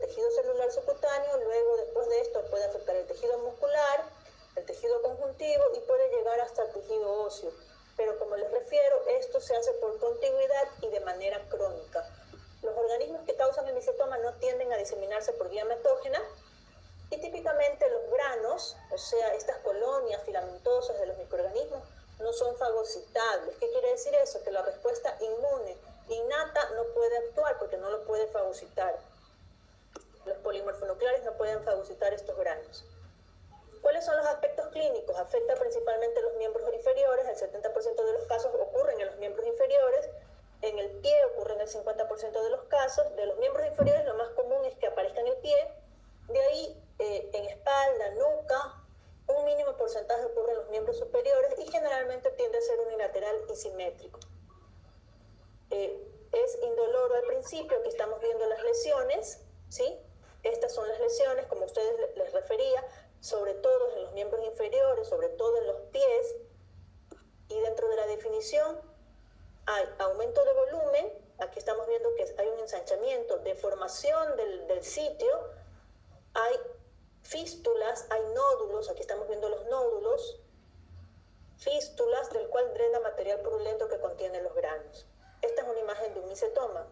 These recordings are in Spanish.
tejido celular subcutáneo, luego después de esto puede afectar el tejido muscular, el tejido conjuntivo y puede llegar hasta el tejido óseo. Pero como les refiero, esto se hace por contigüidad y de manera crónica. Los organismos que causan el micetoma no tienden a diseminarse por vía metógena y típicamente los granos, o sea, estas colonias filamentosas de los microorganismos, no son fagocitables. ¿Qué quiere decir eso? Que la respuesta inmune innata no puede actuar porque no lo puede fagocitar. Los polimorfonucleares no pueden fagocitar estos granos. ¿Cuáles son los aspectos clínicos? Afecta principalmente los miembros inferiores, el 70% de los casos ocurren en los miembros inferiores, en el pie ocurren el 50% de los casos, de los miembros inferiores lo más común es que aparezca en el pie, de ahí en espalda, nuca, un mínimo porcentaje ocurre en los miembros superiores y generalmente tiende a ser unilateral y simétrico. Es indoloro al principio, que estamos viendo las lesiones, ¿sí? Estas son las lesiones, como ustedes les refería, sobre todo en los miembros inferiores, sobre todo en los pies, y dentro de la definición hay aumento de volumen, aquí estamos viendo que hay un ensanchamiento, deformación del sitio, hay fístulas, hay nódulos, aquí estamos viendo los nódulos, fístulas del cual drena material purulento que contiene los granos. Esta es una imagen de un micetoma.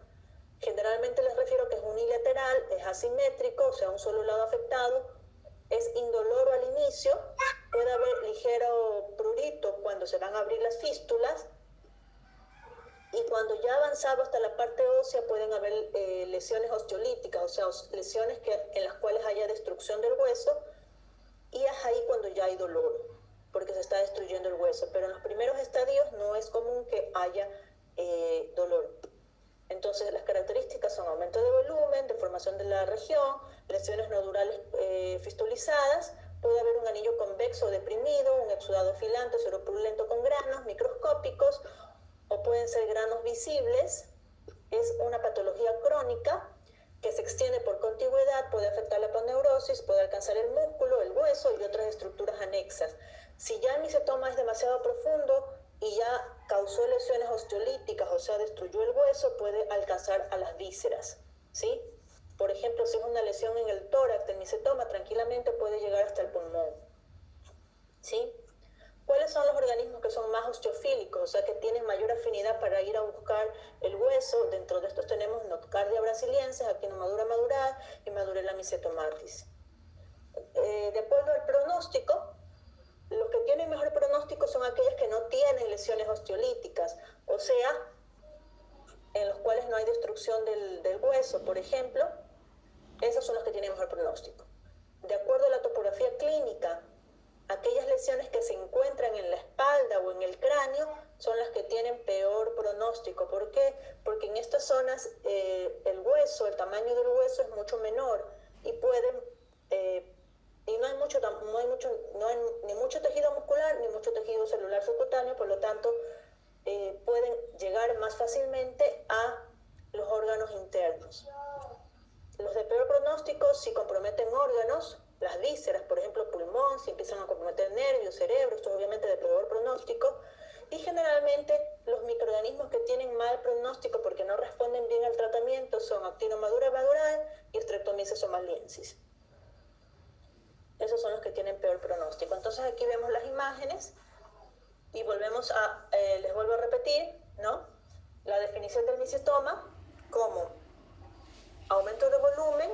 Generalmente les refiero que es unilateral, es asimétrico, o sea, un solo lado afectado, es indoloro al inicio, puede haber ligero prurito cuando se van a abrir las fístulas, y cuando ya ha avanzado hasta la parte ósea pueden haber lesiones osteolíticas, o sea, lesiones en las cuales haya destrucción del hueso, y es ahí cuando ya hay dolor, porque se está destruyendo el hueso. Pero en los primeros estadios no es común que haya dolor. Entonces las características son aumento de volumen, deformación de la región, lesiones nodulares fistulizadas, puede haber un anillo convexo deprimido, un exudado filante, seropurulento con granos microscópicos, o pueden ser granos visibles. Es una patología crónica que se extiende por contigüidad, puede afectar la aponeurosis, puede alcanzar el músculo, el hueso y otras estructuras anexas. Si ya el micetoma es demasiado profundo y ya causó lesiones osteolíticas, o sea, destruyó el hueso, puede alcanzar a las vísceras, ¿sí? Por ejemplo, si es una lesión en el tórax del micetoma, tranquilamente puede llegar hasta el pulmón, ¿sí? ¿Cuáles son los organismos que son más osteofílicos, o sea, que tienen mayor afinidad para ir a buscar el hueso? Dentro de estos tenemos Nocardia brasiliensis, Actinomadura madurada y Madurella mycetomatis. De acuerdo al pronóstico, los que tienen mejor pronóstico son aquellas que no tienen lesiones osteolíticas, o sea, en los cuales no hay destrucción del hueso, por ejemplo. Esos son los que tienen mejor pronóstico. De acuerdo a la topografía clínica, aquellas lesiones que se encuentran en la espalda o en el cráneo son las que tienen peor pronóstico. ¿Por qué? Porque en estas zonas el hueso, el tamaño del hueso es mucho menor y pueden, y no hay ni mucho tejido muscular ni mucho tejido celular subcutáneo, por lo tanto pueden llegar más fácilmente a los órganos internos. Los de peor pronóstico, si comprometen órganos, las vísceras, por ejemplo, pulmón, si empiezan a comprometer nervios, cerebro, esto es obviamente de peor pronóstico. Y generalmente los microorganismos que tienen mal pronóstico porque no responden bien al tratamiento son Actinomadura madurada y Streptomyces somaliensis. Esos son los que tienen peor pronóstico. Entonces aquí vemos las imágenes y les vuelvo a repetir, ¿no? La definición del micetoma como aumento de volumen,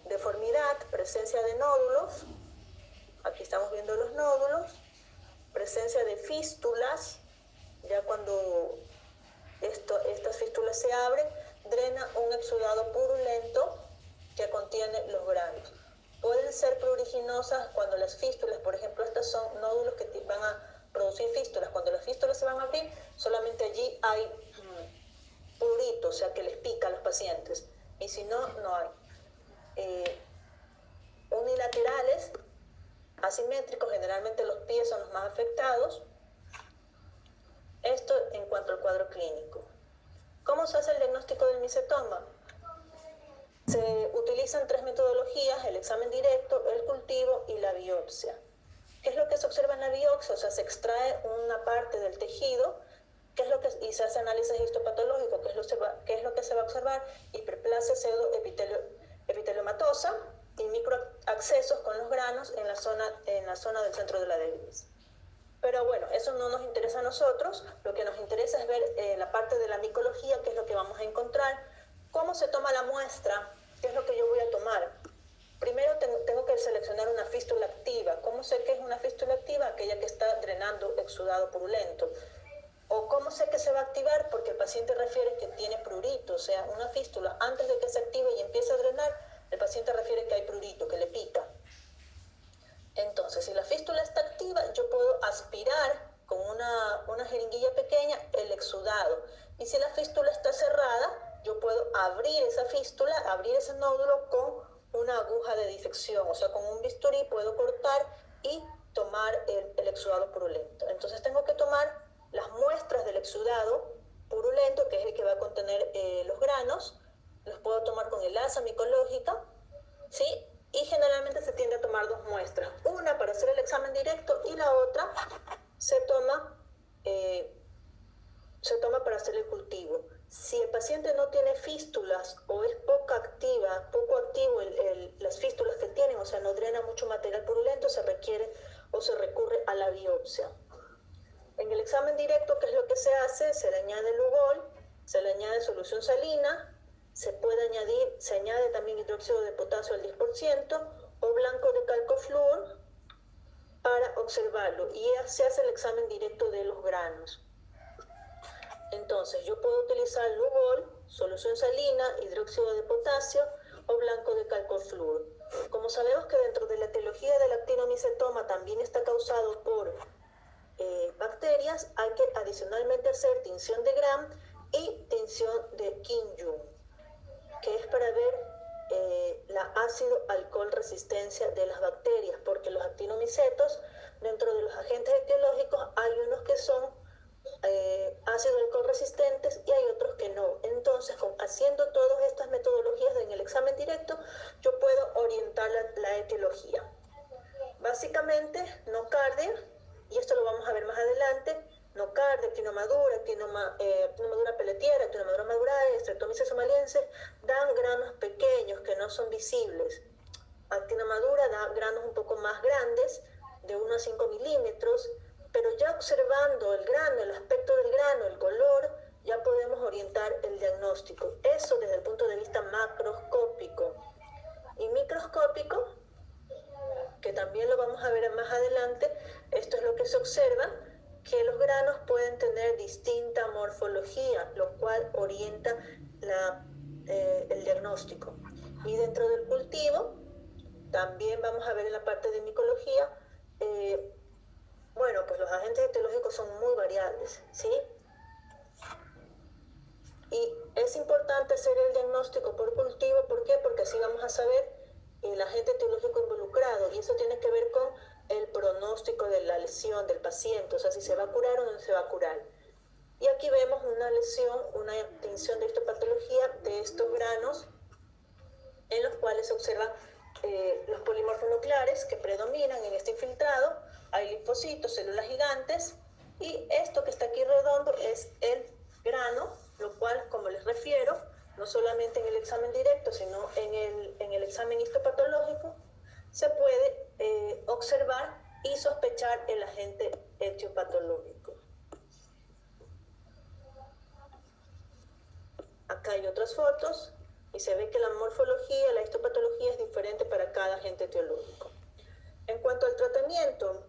deformidad, presencia de nódulos, aquí estamos viendo los nódulos, presencia de fístulas, ya cuando estas fístulas se abren, drena un exudado purulento que contiene los granos. Pueden ser pruriginosas cuando las fístulas, por ejemplo, estos son nódulos que van a producir fístulas. Cuando las fístulas se van a abrir, solamente allí hay prurito, o sea que les pica a los pacientes. Y si no, no hay. Unilaterales, asimétricos, generalmente los pies son los más afectados. Esto en cuanto al cuadro clínico. ¿Cómo se hace el diagnóstico del micetoma? Se utilizan 3 metodologías: el examen directo, el cultivo y la biopsia. ¿Qué es lo que se observa en la biopsia? O sea, se extrae una parte del tejido, y se hace análisis histopatológico, ¿qué es lo que se va a observar? Hiperplasia, pseudoepitelio epiteliomatosa y microaccesos con los granos en la zona del centro de la dermis. Pero bueno, eso no nos interesa a nosotros. Lo que nos interesa es ver la parte de la micología, qué es lo que vamos a encontrar, cómo se toma la muestra, qué es lo que yo voy a tomar. Primero tengo que seleccionar una fístula activa. ¿Cómo sé que es una fístula activa? Aquella que está drenando exudado purulento. ¿O cómo sé que se va a activar? Porque el paciente refiere que tiene prurito, o sea, una fístula antes de que se active y empiece a drenar, el paciente refiere que hay prurito, que le pica. Entonces, si la fístula está activa, yo puedo aspirar con una jeringuilla pequeña el exudado. Y si la fístula está cerrada, yo puedo abrir esa fístula, abrir ese nódulo con una aguja de disección, o sea, con un bisturí puedo cortar y tomar el exudado purulento. Entonces tengo que tomar las muestras del exudado purulento, que es el que va a contener los granos, los puedo tomar con el asa micológica, ¿sí? Y generalmente se tiende a tomar dos muestras, una para hacer el examen directo y la otra se toma para hacer el cultivo. Si el paciente no tiene fístulas o es poco activo las fístulas que tienen, o sea, no drena mucho material purulento, se requiere o se recurre a la biopsia. En el examen directo, ¿qué es lo que se hace? Se le añade Lugol, se le añade solución salina, se añade también hidróxido de potasio al 10% o blanco de calcofluor para observarlo, y se hace el examen directo de los granos. Entonces, yo puedo utilizar Lugol, solución salina, hidróxido de potasio o blanco de calcofluor. Como sabemos que dentro de la etiología del actinomicetoma también está causado por bacterias, hay que adicionalmente hacer tinción de Gram y tinción de Kim-Jung, que es para ver la ácido-alcohol resistencia de las bacterias, porque los actinomicetos, dentro de los agentes etiológicos, hay unos que son ácido-alcohol resistentes y hay otros que no. Entonces, haciendo todas estas metodologías en el examen directo, yo puedo orientar la etiología. Básicamente, nocardia, y esto lo vamos a ver más adelante, nocardia, actinomadura, actinomadura pelletiera, actinomadura madurae, Streptomyces somaliensis, dan granos pequeños que no son visibles. Actinomadura da granos un poco más grandes, de 1 a 5 milímetros, pero ya observando el grano, el aspecto del grano, el color, ya podemos orientar el diagnóstico. Eso desde el punto de vista macroscópico. Y microscópico, que también lo vamos a ver más adelante, esto es lo que se observa, que los granos pueden tener distinta morfología, lo cual orienta el diagnóstico. Y dentro del cultivo, también vamos a ver en la parte de micología, pues los agentes etiológicos son muy variables, ¿sí? Y es importante hacer el diagnóstico por cultivo, ¿por qué? Porque así vamos a saber el agente etiológico involucrado, y eso tiene que ver con el pronóstico de la lesión del paciente, o sea, si se va a curar o no se va a curar. Y aquí vemos una lesión, una tinción de histopatología de estos granos, en los cuales se observan los polimorfonucleares que predominan en este infiltrado. Hay linfocitos, células gigantes, y esto que está aquí redondo es el grano, lo cual, como les refiero, no solamente en el examen directo, sino en el examen histopatológico, se puede observar y sospechar el agente etiopatológico. Acá hay otras fotos y se ve que la morfología, la histopatología es diferente para cada agente etiológico. En cuanto al tratamiento,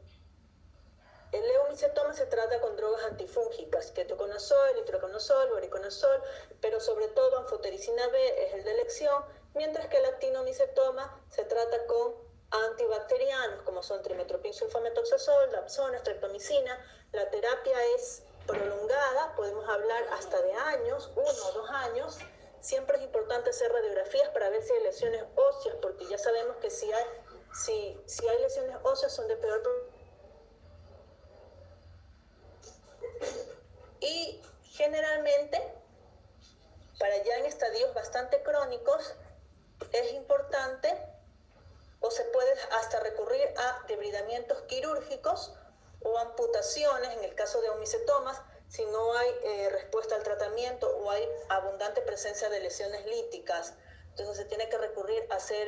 el leumicetoma se trata con drogas antifúngicas, ketoconazol, itraconazol, voriconazol, pero sobre todo anfotericina B es el de elección, mientras que el actinomicetoma se trata con antibacterianos, como son trimetoprim sulfametoxazol, dapsona, streptomicina. La terapia es prolongada, podemos hablar hasta de años, 1 o 2 años. Siempre es importante hacer radiografías para ver si hay lesiones óseas, porque ya sabemos que si hay lesiones óseas son de peor problema. Y generalmente, para ya en estadios bastante crónicos, es importante o se puede hasta recurrir a debridamientos quirúrgicos o amputaciones en el caso de omicetomas si no hay respuesta al tratamiento o hay abundante presencia de lesiones líticas. Entonces se tiene que recurrir a hacer